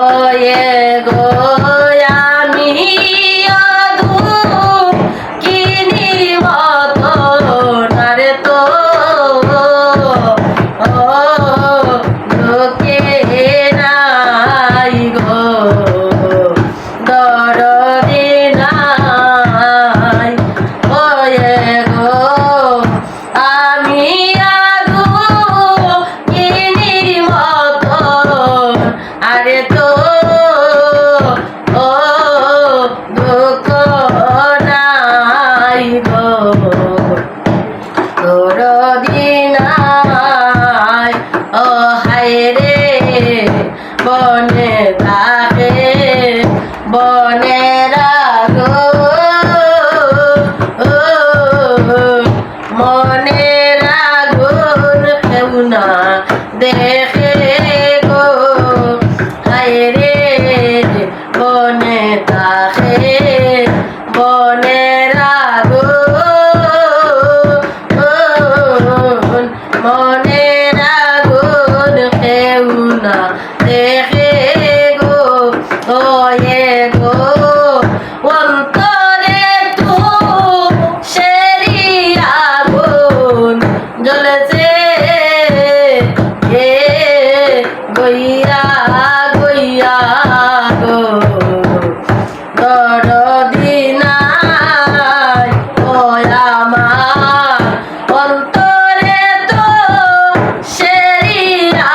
way গো আমি অধু কিনিব তোনারে তো লোকে নাই গো দরদি নাই ওয়ে গো আমি অধু কিনিব আরে তো দুঃখ নাই গো তোর দিনাই ও হায় রে বনে থাকে বনে রাগো মনে রাগুন কেউ না দেখে গো হায় রে বনে থাকে বনে রাগুন মনে রাগুন কেউ না দেখে গো ওয়ে গো অন্তরে তো সেরি আগুন জ্বলেছে গইয়া গইয়া গো দরদি নাই ও আমার অন্তরে তো সেরি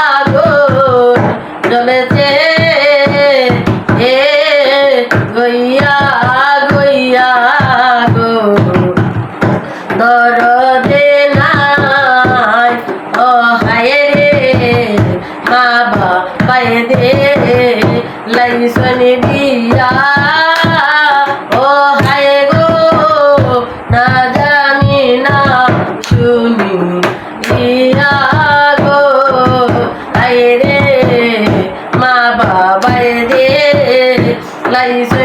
আগুন জ্বলেছে গইয়া গইয়া গো দরদে নাই ও হায় রে মা বাবাই দে লাইসনি বিয়া ও হায় গো না জানি না শুনি ইয়া গো হায় রে মা বাবাই দে লাইসনি